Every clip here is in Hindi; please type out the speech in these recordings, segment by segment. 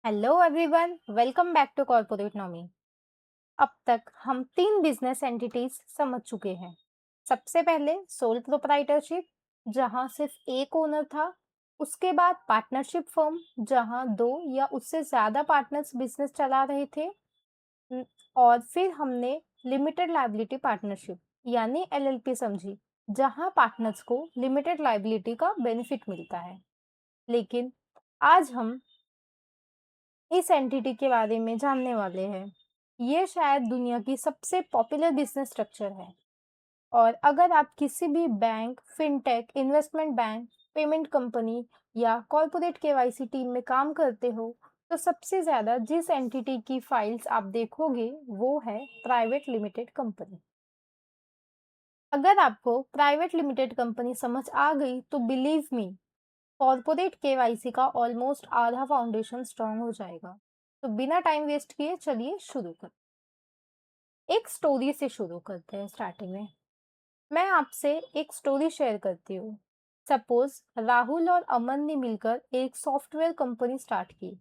Hello everyone, welcome back to corporate नॉमी। अब तक हम तीन बिजनेस एंटिटीज समझ चुके हैं। सबसे पहले सोल प्रोप्राइटरशिप, जहां सिर्फ एक ओनर था। उसके बाद पार्टनरशिप फर्म, जहां दो या उससे ज्यादा पार्टनर्स बिजनेस चला रहे थे। न- और फिर हमने लिमिटेड लायबिलिटी पार्टनरशिप यानी एलएलपी समझी, जहां पार्टनर्स को लिमिटेड लायबिलिटी का बेनिफिट मिलता है। लेकिन आज हम इस एंटिटी के बारे में जानने वाले हैं। ये शायद दुनिया की सबसे पॉपुलर बिजनेस स्ट्रक्चर है। और अगर आप किसी भी bank, fintech, investment bank, payment company या कॉर्पोरेट केवाईसी टीम में काम करते हो, तो सबसे ज्यादा जिस एंटिटी की फाइल्स आप देखोगे वो है प्राइवेट लिमिटेड कंपनी। अगर आपको प्राइवेट लिमिटेड कंपनी समझ आ गई तो बिलीव मी, कॉर्पोरेट केवाईसी का ऑलमोस्ट आधा फाउंडेशन स्ट्रांग हो जाएगा। तो बिना टाइम वेस्ट किए चलिए शुरू कर। एक स्टोरी से शुरू करते हैं। स्टार्टिंग में मैं आपसे एक स्टोरी शेयर करती हूँ। सपोज राहुल और अमन ने मिलकर एक सॉफ्टवेयर कंपनी स्टार्ट की।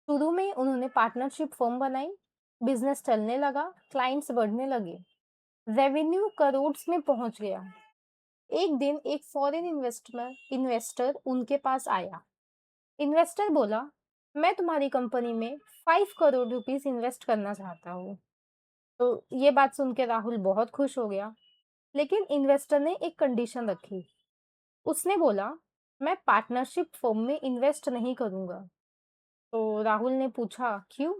शुरू में उन्होंने पार्टनरशिप फर्म बनाई। बिजनेस चलने लगा, क्लाइंट्स बढ़ने लगे, रेवेन्यू करोड्स में पहुंच गया। एक दिन एक फॉरेन इन्वेस्टर उनके पास आया। इन्वेस्टर बोला, मैं तुम्हारी कंपनी में 5 करोड़ रुपीस इन्वेस्ट करना चाहता हूँ। तो ये बात सुन के राहुल बहुत खुश हो गया। लेकिन इन्वेस्टर ने एक कंडीशन रखी। उसने बोला, मैं पार्टनरशिप फर्म में इन्वेस्ट नहीं करूंगा। तो राहुल ने पूछा, क्यों?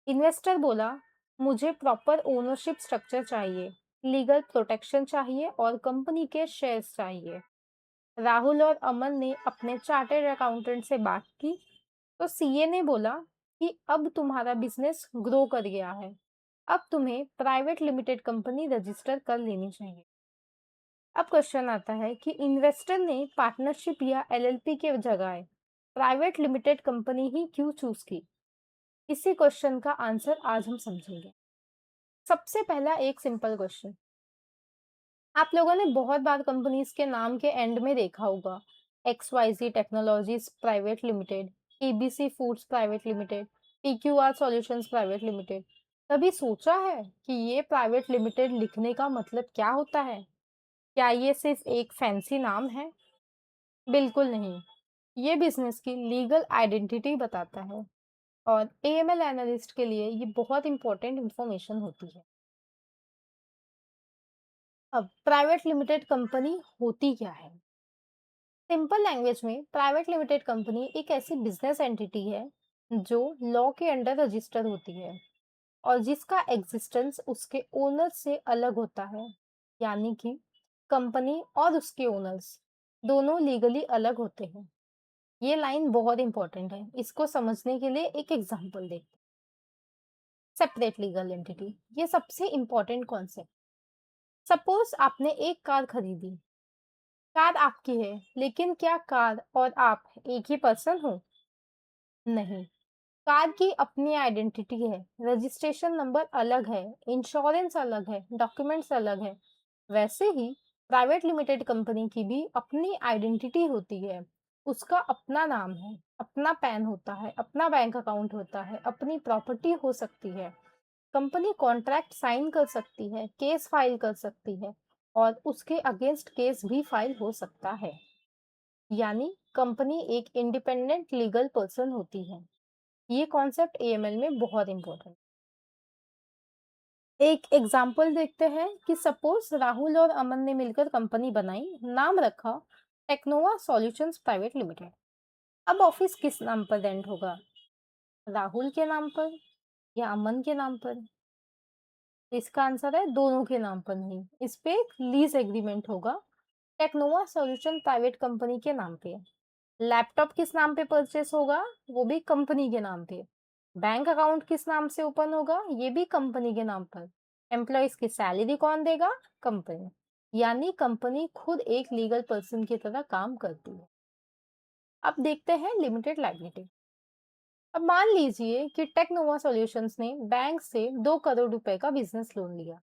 इन्वेस्टर बोला, मुझे प्रॉपर ओनरशिप स्ट्रक्चर चाहिए, लीगल प्रोटेक्शन चाहिए और कंपनी के शेयर्स चाहिए। राहुल और अमन ने अपने चार्टर्ड अकाउंटेंट से बात की। तो सीए ने बोला कि अब तुम्हारा बिजनेस ग्रो कर गया है, अब तुम्हें प्राइवेट लिमिटेड कंपनी रजिस्टर कर लेनी चाहिए। अब क्वेश्चन आता है कि इन्वेस्टर ने पार्टनरशिप या एलएलपी के जगह प्राइवेट लिमिटेड कंपनी ही क्यों चूज की? इसी क्वेश्चन का आंसर आज हम समझेंगे। सबसे पहला एक सिंपल क्वेश्चन, आप लोगों ने बहुत बार कंपनीज के नाम के एंड में देखा होगा, XYZ technologies private limited, ABC foods private limited, PQR solutions private limited. कभी सोचा है कि ये प्राइवेट लिमिटेड लिखने का मतलब क्या होता है? क्या ये सिर्फ एक फैंसी नाम है? बिल्कुल नहीं। ये बिजनेस की लीगल आइडेंटिटी बताता है। और एएमएल एनालिस्ट के लिए ये बहुत इंपॉर्टेंट इंफॉर्मेशन होती है। अब प्राइवेट लिमिटेड कंपनी होती क्या है? सिंपल लैंग्वेज में प्राइवेट लिमिटेड कंपनी एक ऐसी बिजनेस एंटिटी है जो लॉ के अंडर रजिस्टर होती है और जिसका एग्जिस्टेंस उसके ओनर से अलग होता है। यानी कि कंपनी और उसके ओनर्स दोनों लीगली अलग होते हैं। ये लाइन बहुत इंपॉर्टेंट है, इसको समझने के लिए एक एग्जांपल देखते हैं। सेपरेट लीगल एंटिटी, ये सबसे इंपॉर्टेंट कॉन्सेप्ट। सपोज आपने एक कार खरीदी। कार आपकी है, लेकिन क्या कार और आप एक ही पर्सन हो? नहीं। कार की अपनी आइडेंटिटी है, रजिस्ट्रेशन नंबर अलग है, इंश्योरेंस अलग है, डॉक्यूमेंट्स अलग है। वैसे ही प्राइवेट लिमिटेड कंपनी की भी अपनी आइडेंटिटी होती है। उसका अपना नाम है, अपना पैन होता है, अपना बैंक अकाउंट होता है, अपनी प्रॉपर्टी हो सकती है। कंपनी कॉन्ट्रैक्ट साइन कर सकती है, केस फाइल कर सकती है और उसके अगेंस्ट केस भी फाइल हो सकता है। यानी कंपनी एक इंडिपेंडेंट लीगल पर्सन होती है। ये कॉन्सेप्ट एएमएल में बहुत इंपॉर्टेंट। एक एग्जाम्पल देखते हैं कि सपोज राहुल और अमन ने मिलकर कंपनी बनाई, नाम रखा टेक्नोवा सॉल्यूशंस प्राइवेट लिमिटेड। अब ऑफिस किस नाम पर रेंट होगा? राहुल के नाम पर या अमन के नाम पर? इसका आंसर है दोनों के नाम पर नहीं। इस पे एक लीज एग्रीमेंट होगा टेक्नोवा सॉल्यूशन प्राइवेट कंपनी के नाम पे। लैपटॉप किस नाम पे परचेस होगा? वो भी कंपनी के नाम पे। बैंक अकाउंट किस नाम से ओपन होगा? ये भी कंपनी के नाम पर। एम्प्लॉयज की सैलरी कौन देगा? कंपनी। यानी कंपनी खुद एक लीगल पर्सन की तरह काम करती है। अब देखते हैं लिमिटेड लायबिलिटी। अब मान लीजिए कि टेक्नोवा सॉल्यूशंस ने बैंक से 2 करोड़ रुपए का बिजनेस लोन लिया।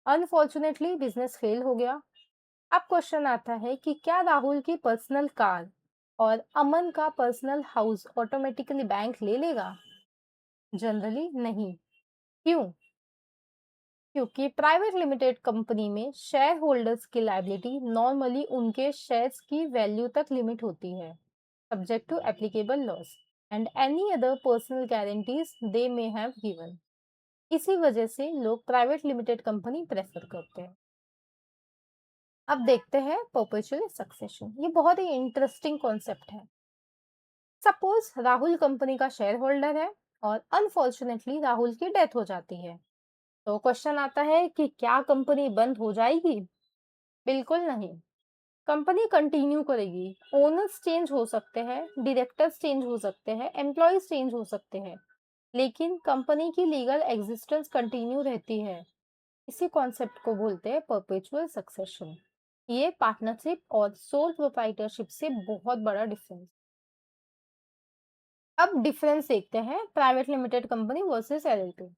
अनफॉर्चुनेटली बिजनेस फेल हो गया। अब क्वेश्चन आता है कि क्या राहुल की पर्सनल कार और अमन का पर्सनल हाउस ऑटोमेटिकली बैंक ले लेगा? जनरली नहीं। क्यों? क्योंकि प्राइवेट लिमिटेड कंपनी में शेयर होल्डर्स की लायबिलिटी नॉर्मली उनके शेयर्स की वैल्यू तक लिमिट होती है, subject to applicable laws and any other personal guarantees they may have given. इसी वजह से लोग प्राइवेट लिमिटेड कंपनी प्रेफर करते हैं। अब देखते हैं परपेचुअल सक्सेशन। ये बहुत ही इंटरेस्टिंग कॉन्सेप्ट है। सपोज राहुल कंपनी का शेयर होल्डर है और अनफॉर्चुनेटली राहुल की डेथ हो जाती है। तो क्वेश्चन आता है कि क्या कंपनी बंद हो जाएगी? बिल्कुल नहीं। कंपनी कंटिन्यू करेगी। ओनर्स चेंज हो सकते हैं, डायरेक्टर्स चेंज हो सकते हैं, एम्प्लॉयज चेंज हो सकते हैं, लेकिन कंपनी की लीगल एग्जिस्टेंस कंटिन्यू रहती है। इसी कॉन्सेप्ट को बोलते हैं परपेचुअल सक्सेशन। ये पार्टनरशिप और सोल प्रोप्राइटरशिप से बहुत बड़ा डिफरेंस। अब डिफरेंस देखते हैं private limited company versus LLP.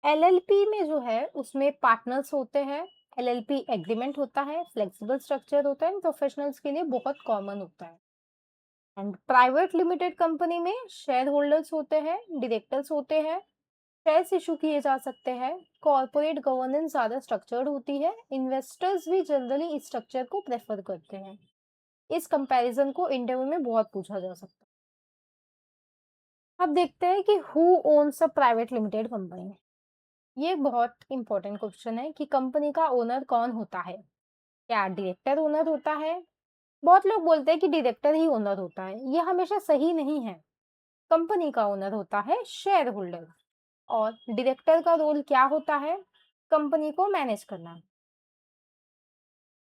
LLP में जो है उसमें पार्टनर्स होते हैं, एलएलपी एग्रीमेंट होता है, फ्लेक्सिबल स्ट्रक्चर होता है, प्रोफेशनल्स के लिए बहुत कॉमन होता है। एंड प्राइवेट लिमिटेड कंपनी में शेयर होल्डर्स होते हैं, डायरेक्टर्स होते हैं, शेयर्स इशू किए जा सकते हैं, कॉर्पोरेट गवर्नेंस ज्यादा स्ट्रक्चर्ड होती है, इन्वेस्टर्स भी जनरली इस स्ट्रक्चर को प्रेफर करते हैं। इस कंपैरिजन को इंटरव्यू में बहुत पूछा जा सकता है। अब देखते हैं कि who owns a private limited company. ये एक बहुत इंपॉर्टेंट क्वेश्चन है कि कंपनी का ओनर कौन होता है। क्या डायरेक्टर ओनर होता है? बहुत लोग बोलते हैं कि डायरेक्टर ही ओनर होता है। ये हमेशा सही नहीं है। कंपनी का ओनर होता है शेयर होल्डर। और डायरेक्टर का रोल क्या होता है? कंपनी को मैनेज करना।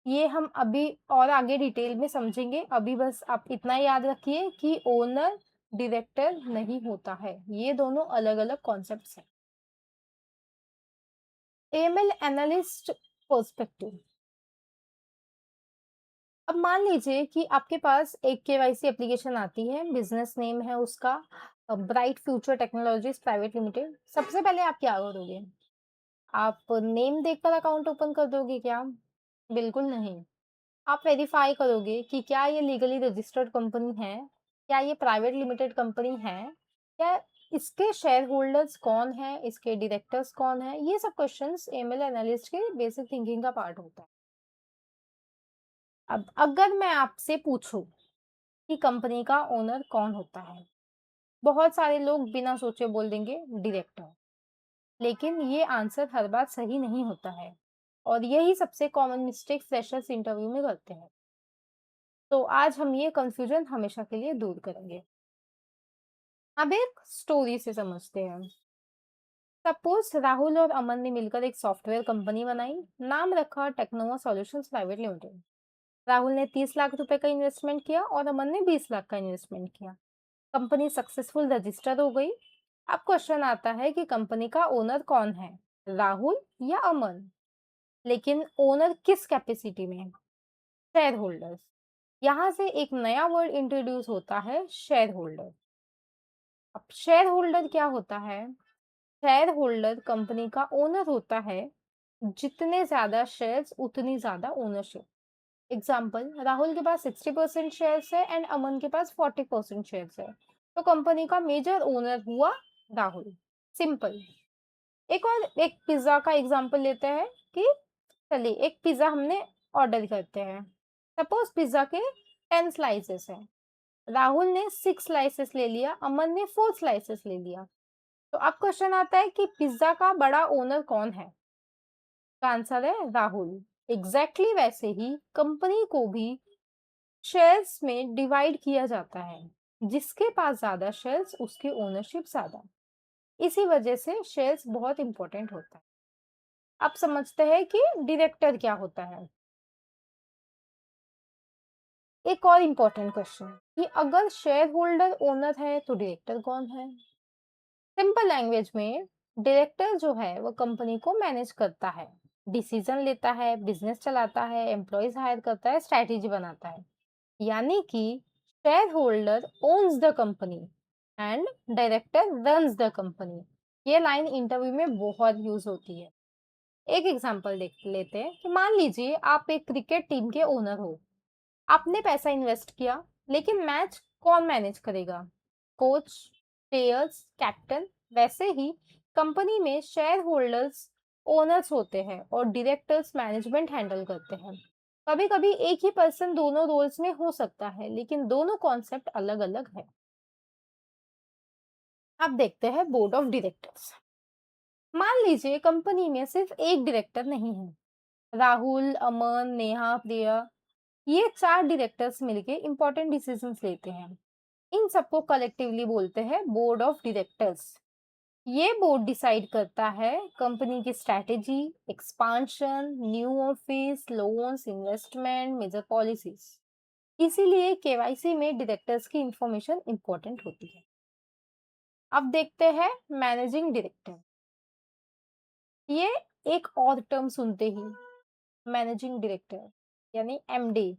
ये हम अभी और आगे डिटेल में समझेंगे। अभी बस आप इतना याद रखिए कि ओनर डायरेक्टर नहीं होता है। ये दोनों अलग अलग कॉन्सेप्ट्स हैं। AML analyst perspective. अब मान लीजिए कि आपके पास एक केवाईसी एप्लीकेशन आती है, बिजनेस नेम है उसका bright future technologies private limited. सबसे पहले आप क्या करोगे? आप नेम देखकर अकाउंट ओपन कर दोगे क्या? बिल्कुल नहीं। आप वेरीफाई करोगे कि क्या ये लीगली रजिस्टर्ड कंपनी है, क्या ये प्राइवेट लिमिटेड कंपनी है, क्या इसके शेयर होल्डर्स कौन है, इसके डायरेक्टर्स कौन है। ये सब क्वेश्चंस एमएल एनालिस्ट के बेसिक थिंकिंग का पार्ट होता है। अब अगर मैं आपसे पूछूं कि कंपनी का ओनर कौन होता है, बहुत सारे लोग बिना सोचे बोल देंगे डायरेक्टर। लेकिन ये आंसर हर बार सही नहीं होता है और यही सबसे कॉमन मिस्टेक फ्रेशर्स इंटरव्यू में करते हैं। तो आज हम ये कंफ्यूजन हमेशा के लिए दूर करेंगे। अब एक स्टोरी से समझते हैं। सपोज राहुल और अमन ने मिलकर एक सॉफ्टवेयर कंपनी बनाई, नाम रखा Technova solutions private limited. Rahul ने 30 लाख रुपए का इन्वेस्टमेंट किया और अमन ने 20 लाख का इन्वेस्टमेंट किया। कंपनी सक्सेसफुल रजिस्टर हो गई। अब क्वेश्चन आता है कि कंपनी का ओनर कौन है, राहुल या अमन? लेकिन ओनर किस कैपेसिटी में? Share holders. यहाँ से एक नया वर्ड इंट्रोड्यूस होता है, शेयर होल्डर। अब शेयर होल्डर क्या होता है? शेयर होल्डर कंपनी का ओनर होता है। जितने ज्यादा शेयर्स उतनी ज्यादा ओनरशिप। एग्जाम्पल, राहुल के पास 60% शेयर्स है एंड अमन के पास 40% शेयर्स है, तो कंपनी का मेजर ओनर हुआ राहुल। सिंपल। एक पिज्जा का एग्जाम्पल लेते हैं कि चलिए एक पिज्जा हमने ऑर्डर करते हैं। सपोज पिज्जा के 10 स्लाइसेस हैं। राहुल ने 6 स्लाइसेस ले लिया, अमन ने 4 स्लाइसेस ले लिया। तो अब क्वेश्चन आता है कि पिज्जा का बड़ा ओनर कौन है? का आंसर है राहुल। एग्जैक्टली वैसे ही कंपनी को भी शेयर्स में डिवाइड किया जाता है। जिसके पास ज्यादा शेयर्स उसकी ओनरशिप ज्यादा। इसी वजह से शेयर्स बहुत इंपॉर्टेंट होता है। अब समझते हैं कि डायरेक्टर क्या होता है। एक और इम्पोर्टेंट क्वेश्चन कि अगर शेयर होल्डर ओनर है तो डायरेक्टर कौन है? सिंपल लैंग्वेज में डायरेक्टर जो है वो कंपनी को मैनेज करता है, डिसीजन लेता है, बिजनेस चलाता है, एम्प्लॉयज हायर करता है, स्ट्रैटेजी बनाता है। यानी कि share holder owns the company and director runs the company. ये लाइन इंटरव्यू में बहुत यूज होती है। एक एग्जांपल देख लेते हैं कि मान लीजिए आप एक क्रिकेट टीम के ओनर हो। आपने पैसा इन्वेस्ट किया, लेकिन मैच कौन मैनेज करेगा? Coach, players, captain. वैसे ही कंपनी में शेयर होल्डर्स ओनर्स होते हैं और डायरेक्टर्स मैनेजमेंट हैंडल करते हैं। कभी कभी एक ही पर्सन दोनों रोल्स में हो सकता है, लेकिन दोनों कॉन्सेप्ट अलग अलग है। अब देखते हैं बोर्ड ऑफ डायरेक्टर्स। मान लीजिए कंपनी में सिर्फ एक डायरेक्टर नहीं है। राहुल, अमन, नेहा, प्रिया, ये चार डायरेक्टर्स मिलके इंपॉर्टेंट डिसीजंस लेते हैं। इन सबको कलेक्टिवली बोलते हैं बोर्ड ऑफ डायरेक्टर्स। ये बोर्ड डिसाइड करता है कंपनी की strategy, expansion, new office, loans, investment, major policies. इसीलिए केवाईसी में डायरेक्टर्स की इंफॉर्मेशन इंपॉर्टेंट होती है। अब देखते हैं मैनेजिंग डायरेक्टर। ये एक और टर्म सुनते ही मैनेजिंग डायरेक्टर यानी एमडी।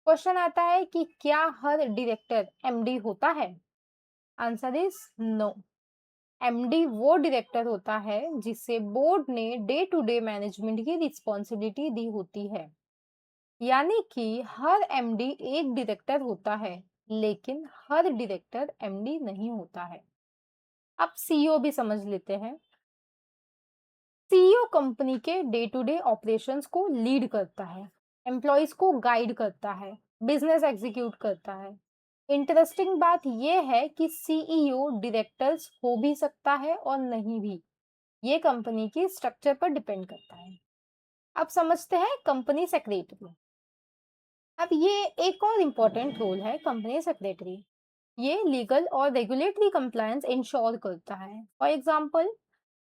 क्वेश्चन आता है कि क्या हर डायरेक्टर एमडी होता है? Answer is no. एमडी वो डायरेक्टर होता है जिसे बोर्ड ने डे टू डे मैनेजमेंट की रिस्पॉन्सिबिलिटी दी होती है। यानी कि हर एमडी एक डायरेक्टर होता है, लेकिन हर डायरेक्टर एमडी नहीं होता है। अब सीईओ भी समझ लेते हैं। सीईओ कंपनी के डे टू डे ऑपरेशंस को लीड करता है, एम्प्लॉयज को गाइड करता है, बिजनेस एग्जीक्यूट करता है। इंटरेस्टिंग बात यह है कि सीईओ डायरेक्टर्स हो भी सकता है और नहीं भी। ये कंपनी की स्ट्रक्चर पर डिपेंड करता है। अब समझते हैं कंपनी सेक्रेटरी। अब ये एक और इम्पोर्टेंट रोल है कंपनी सेक्रेटरी। ये लीगल और रेगुलेटरी कंप्लायंस इंश्योर करता है। For example,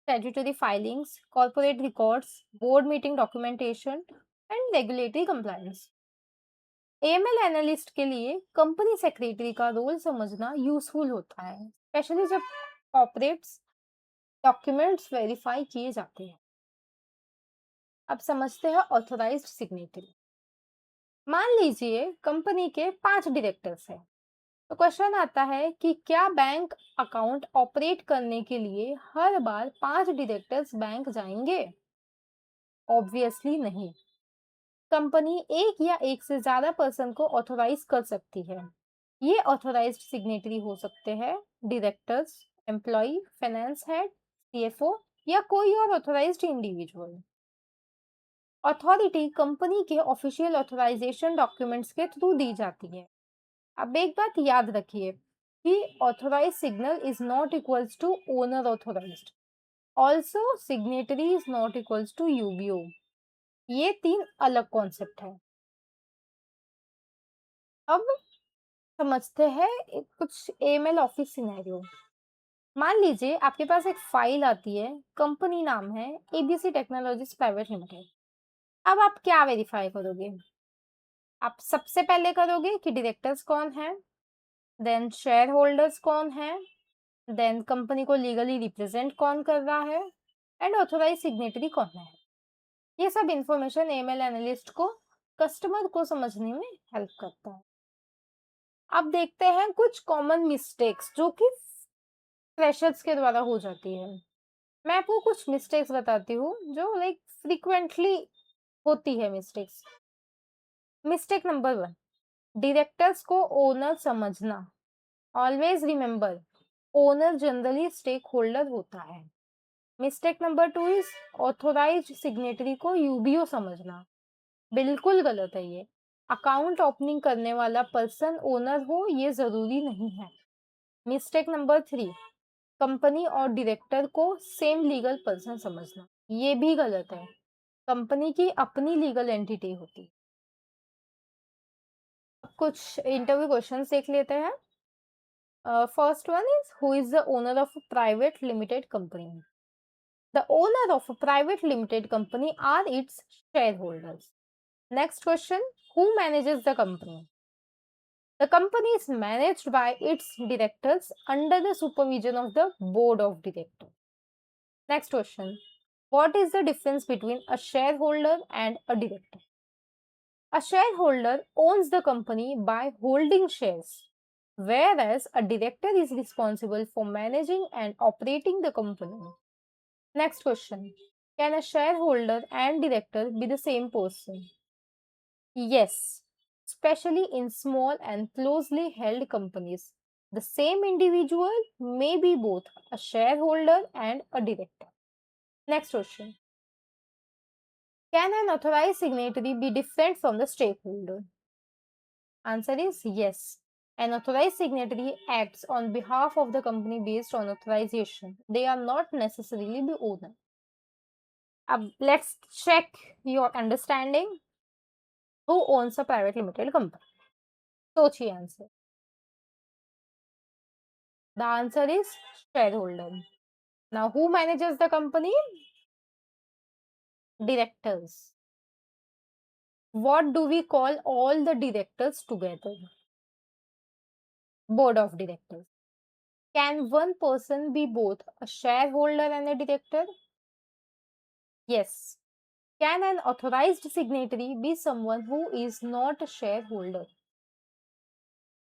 statutory filings, corporate records, board meeting documentation, and regulatory compliance. AML analyst के लिए कंपनी सेक्रेटरी का रोल समझना यूजफुल होता है, स्पेशली जब कॉर्पोरेट्स डॉक्यूमेंट्स वेरीफाई किए जाते हैं। अब समझते हैं ऑथराइज्ड सिग्नेटरी। मान लीजिए कंपनी के 5 डायरेक्टर्स हैं। तो क्वेश्चन आता है कि क्या बैंक अकाउंट ऑपरेट करने के लिए हर बार 5 डायरेक्टर्स बैंक जाएंगे? ऑब्वियसली नहीं। कंपनी एक या एक से ज्यादा पर्सन को ऑथोराइज कर सकती है। ये ऑथोराइज्ड सिग्नेटरी हो सकते हैं directors, employ, finance head, CFO या कोई और ऑथोराइज्ड इंडिविजुअल। अथॉरिटी कंपनी के ऑफिशियल ऑथराइजेशन डॉक्यूमेंट्स के थ्रू दी जाती है। अब एक बात याद रखिए कि authorise signal is not equals to owner authorised. Also signatory is not equals to UBO. ये 3 अलग कॉन्सेप्ट है। अब समझते हैं कुछ एएमएल ऑफिस सिनेरियो। मान लीजिए आपके पास एक फाइल आती है, कंपनी नाम है एबीसी टेक्नोलॉजीज प्राइवेट लिमिटेड। अब आप क्या वेरीफाई करोगे? आप सबसे पहले करोगे कि डायरेक्टर्स कौन है, देन शेयर होल्डर्स कौन है, देन कंपनी को लीगली रिप्रेजेंट कौन कर रहा है, एंड ऑथोराइज सिग्नेटरी कौन है। ये सब इंफॉर्मेशन एएमएल एनालिस्ट को कस्टमर को समझने में हेल्प करता है। अब देखते हैं कुछ कॉमन मिस्टेक्स जो कि फ्रेशर्स के द्वारा हो जाती है। मैं आपको कुछ मिस्टेक्स बताती हूँ जो लाइक फ्रीक्वेंटली होती है मिस्टेक्स। मिस्टेक नंबर 1, डायरेक्टर्स को ओनर समझना। Always remember, owner generally stakeholder होता है। Mistake number 2 is authorised signatory को यूबीओ समझना। बिल्कुल गलत है ये। अकाउंट ओपनिंग करने वाला पर्सन ओनर हो ये जरूरी नहीं है। मिस्टेक नंबर 3, कंपनी और डायरेक्टर को सेम लीगल पर्सन समझना। ये भी गलत है। कंपनी की अपनी लीगल एंटिटी होती है। अब कुछ इंटरव्यू क्वेश्चंस देख लेते हैं। First one is who is the owner of private limited company? The owner of private limited company are its shareholders. Next question, who manages the company? The company is managed by its directors under the supervision of the board of directors. Next question. What is the difference between a shareholder and a director? A shareholder owns the company by holding shares, whereas a director is responsible for managing and operating the company. Next question. Can a shareholder and director be the same person? Yes. especially in small and closely held companies. The same individual may be both a shareholder and a director. Next question. Can an authorized signatory be different from the stakeholder? Answer is yes. An authorized signatory acts on behalf of the company based on authorization. They are not necessarily the owner. Let's check your understanding. Who owns a private limited company? Sochi answer. The answer is shareholder. Now, who manages the company? Directors. What do we call all the directors together? Board of directors. Can one person be both a shareholder and a director? Yes. Can an authorized signatory be someone who is not a shareholder?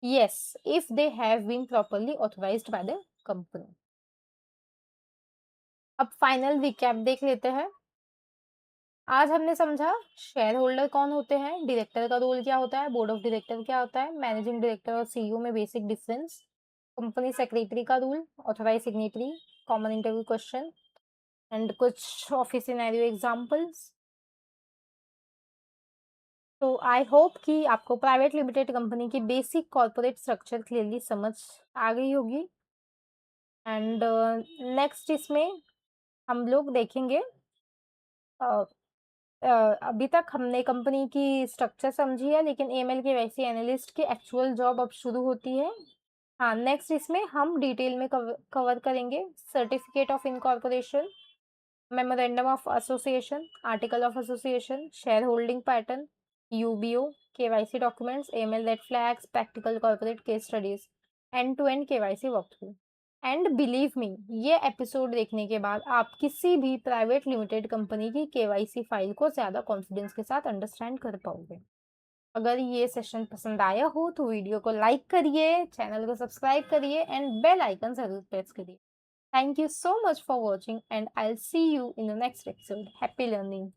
Yes, if they have been properly authorized by the company. अब फाइनल रिकैप देख लेते हैं। आज हमने समझा शेयर होल्डर कौन होते हैं, डायरेक्टर का रोल क्या होता है, बोर्ड ऑफ डायरेक्टर क्या होता है, मैनेजिंग डायरेक्टर और सीईओ में बेसिक डिफरेंस, कंपनी सेक्रेटरी का role, authorise signatory, common interview question and कुछ ऑफिस सिनेरियो एग्जांपल्स। तो आई होप कि आपको प्राइवेट लिमिटेड कंपनी की बेसिक कॉर्पोरेट स्ट्रक्चर क्लियरली समझ आ गई होगी। एंड नेक्स्ट इसमें हम लोग देखेंगे अ, अभी तक हमने कंपनी की स्ट्रक्चर समझी है, लेकिन एएमएल के वैसी एनालिस्ट की एक्चुअल जॉब अब शुरू होती है। हाँ, नेक्स्ट इसमें हम डिटेल में कवर करेंगे certificate of incorporation, memorandum of association, article of association, share holding pattern, UBO, KYC documents, AML red flags, practical corporate case studies, end to end KYC walkthrough. And believe me, ये एपिसोड देखने के बाद आप किसी भी प्राइवेट लिमिटेड कंपनी की केवाईसी फाइल को ज़्यादा कॉन्फिडेंस के साथ अंडरस्टैंड कर पाओगे। अगर ये सेशन पसंद आया हो तो वीडियो को लाइक करिए, चैनल को सब्सक्राइब करिए एंड बेल आइकन जरूर प्रेस करिए। Thank you so much for watching and I'll see you in the next episode. Happy learning!